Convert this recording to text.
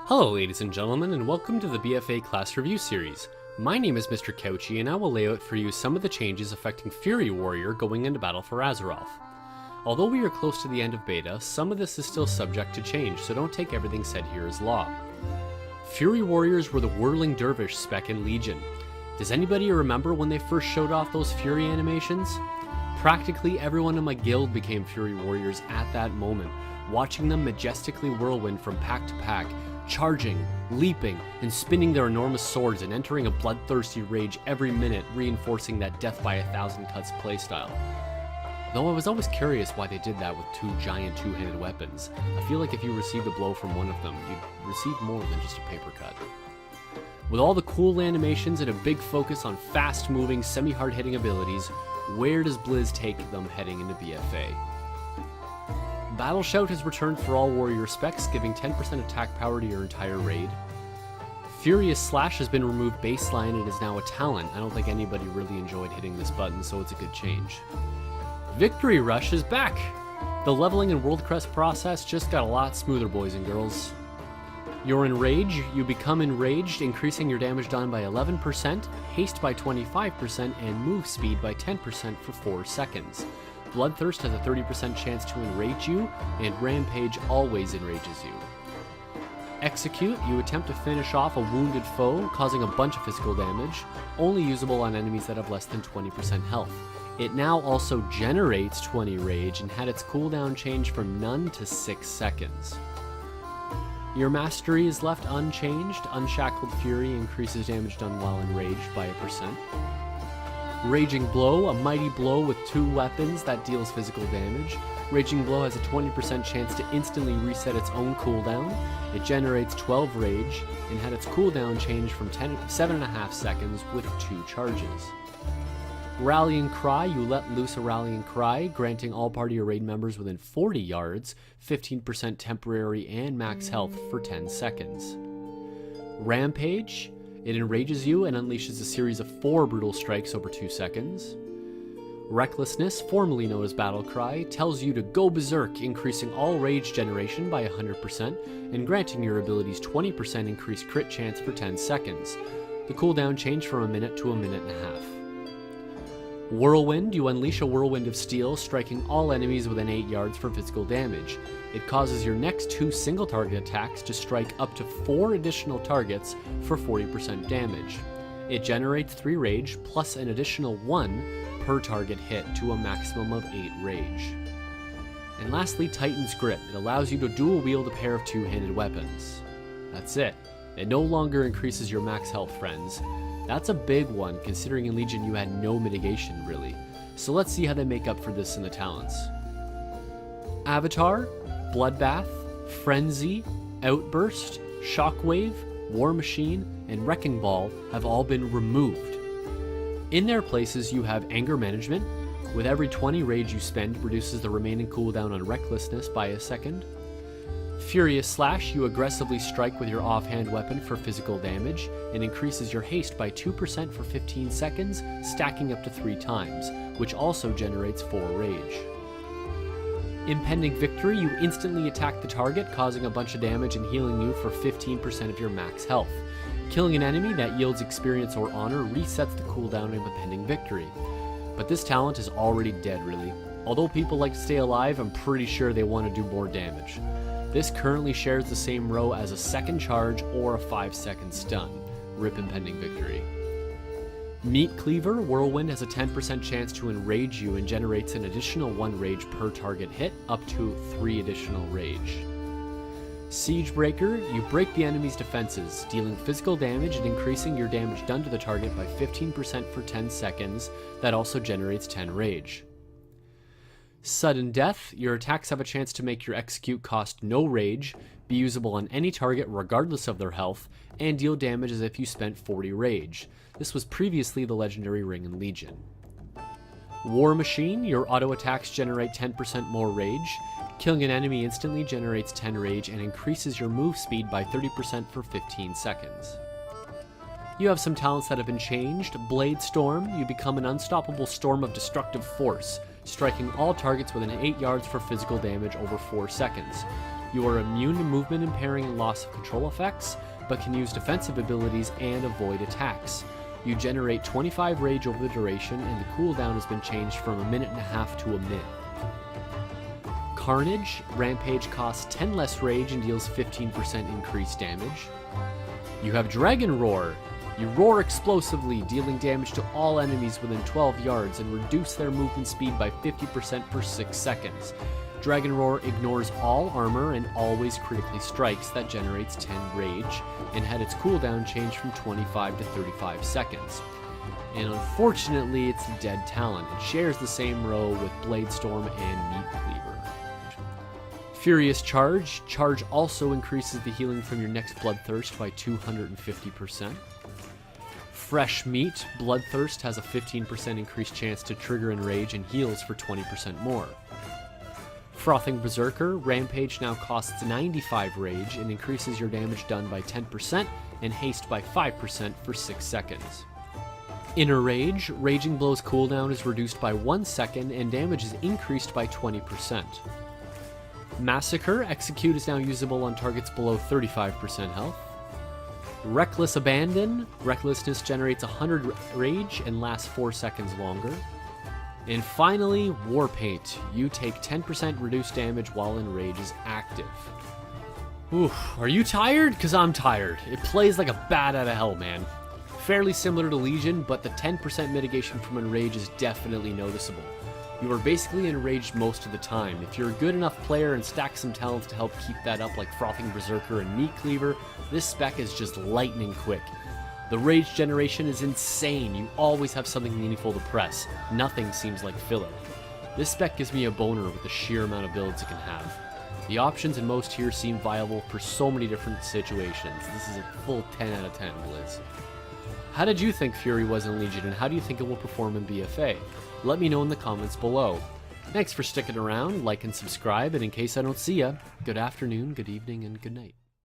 Hello ladies and gentlemen, and welcome to the BFA class review series. My name is Mr. Couchy, and I will lay out for you some of the changes affecting Fury Warrior going into battle for Azeroth. Although we are close to the end of beta, some of this is still subject to change, so don't take everything said here as law. Fury Warriors were the Whirling Dervish spec in Legion. Does anybody remember when they first showed off those Fury animations? Practically everyone in my guild became Fury Warriors at that moment, watching them majestically whirlwind from pack to pack, charging, leaping, and spinning their enormous swords and entering a bloodthirsty rage every minute, reinforcing that death by 1,000 cuts playstyle. Though I was always curious why they did that with two giant two-handed weapons. I feel like if you received a blow from one of them, you'd receive more than just a paper cut. With all the cool animations and a big focus on fast-moving, semi-hard hitting abilities, where does Blizz take them heading into BFA? Battle Shout has returned for all warrior specs, giving 10% attack power to your entire raid. Furious Slash has been removed baseline and is now a talent. I don't think anybody really enjoyed hitting this button, so it's a good change. Victory Rush is back! The leveling and world crest process just got a lot smoother, boys and girls. You're enraged, you become enraged, increasing your damage done by 11%, haste by 25%, and move speed by 10% for 4 seconds. Bloodthirst has a 30% chance to enrage you, and Rampage always enrages you. Execute, you attempt to finish off a wounded foe, causing a bunch of physical damage, only usable on enemies that have less than 20% health. It now also generates 20 rage and had its cooldown change from none to 6 seconds. Your mastery is left unchanged. Unshackled Fury increases damage done while enraged by 1%. Raging Blow, a mighty blow with 2 weapons that deals physical damage. Raging Blow has a 20% chance to instantly reset its own cooldown. It generates 12 rage and had its cooldown change from 7.5 seconds with 2 charges. Rallying Cry, you let loose a Rallying Cry, granting all party or raid members within 40 yards 15% temporary and max health for 10 seconds. Rampage, it enrages you and unleashes a series of 4 brutal strikes over 2 seconds. Recklessness, formerly known as Battle Cry, tells you to go berserk, increasing all rage generation by 100% and granting your abilities 20% increased crit chance for 10 seconds. The cooldown changed from a minute to a minute and a half. Whirlwind, you unleash a Whirlwind of Steel, striking all enemies within 8 yards for physical damage. It causes your next 2 single target attacks to strike up to 4 additional targets for 40% damage. It generates 3 rage plus an additional 1 per target hit to a maximum of 8 rage. And lastly, Titan's Grip. It allows you to dual wield a pair of two-handed weapons. That's it. It no longer increases your max health, friends. That's a big one, considering in Legion you had no mitigation, really. So let's see how they make up for this in the talents. Avatar, Bloodbath, Frenzy, Outburst, Shockwave, War Machine, and Wrecking Ball have all been removed. In their places you have Anger Management. With every 20 rage you spend, reduces the remaining cooldown on Recklessness by a second. Furious Slash, you aggressively strike with your offhand weapon for physical damage, and increases your haste by 2% for 15 seconds, stacking up to 3 times, which also generates 4 rage. Impending Victory, you instantly attack the target, causing a bunch of damage and healing you for 15% of your max health. Killing an enemy that yields experience or honor resets the cooldown of Impending Victory. But this talent is already dead, really. Although people like to stay alive, I'm pretty sure they want to do more damage. This currently shares the same row as a second charge or a 5-second stun. RIP Impending Victory. Meat Cleaver, Whirlwind has a 10% chance to enrage you and generates an additional 1 rage per target hit, up to 3 additional rage. Siegebreaker, you break the enemy's defenses, dealing physical damage and increasing your damage done to the target by 15% for 10 seconds, that also generates 10 rage. Sudden Death, your attacks have a chance to make your execute cost no rage, be usable on any target regardless of their health, and deal damage as if you spent 40 rage. This was previously the legendary ring in Legion. War Machine, your auto attacks generate 10% more rage. Killing an enemy instantly generates 10 rage and increases your move speed by 30% for 15 seconds. You have some talents that have been changed. Blade Storm, you become an unstoppable storm of destructive force, striking all targets within 8 yards for physical damage over 4 seconds. You are immune to movement impairing and loss of control effects, but can use defensive abilities and avoid attacks. You generate 25 rage over the duration, and the cooldown has been changed from 1.5 minutes to a minute. Carnage. Rampage costs 10 less rage and deals 15% increased damage. You have Dragon Roar. You roar explosively, dealing damage to all enemies within 12 yards and reduce their movement speed by 50% per 6 seconds. Dragon Roar ignores all armor and always critically strikes. That generates 10 rage, and had its cooldown changed from 25 to 35 seconds. And unfortunately, it's a dead talent. It shares the same row with Blade Storm and Meat Cleaver. Furious Charge. Charge also increases the healing from your next Bloodthirst by 250%. Fresh Meat. Bloodthirst has a 15% increased chance to trigger Enrage and heals for 20% more. Frothing Berserker. Rampage now costs 95 rage and increases your damage done by 10% and haste by 5% for 6 seconds. Inner Rage. Raging Blow's cooldown is reduced by 1 second and damage is increased by 20%. Massacre. Execute is now usable on targets below 35% health. Reckless Abandon. Recklessness generates 100 rage and lasts 4 seconds longer. And finally, Warpaint. You take 10% reduced damage while Enrage is active. Oof, are you tired? Because I'm tired. It plays like a bat out of hell, man. Fairly similar to Legion, but the 10% mitigation from Enrage is definitely noticeable. You are basically enraged most of the time. If you're a good enough player and stack some talents to help keep that up, like Frothing Berserker and Meat Cleaver, this spec is just lightning quick. The rage generation is insane. You always have something meaningful to press. Nothing seems like filler. This spec gives me a boner with the sheer amount of builds it can have. The options in most here seem viable for so many different situations. This is a full 10 out of 10, Blizz. How did you think Fury was in Legion, and how do you think it will perform in BFA? Let me know in the comments below. Thanks for sticking around, like and subscribe, and in case I don't see ya, good afternoon, good evening, and good night.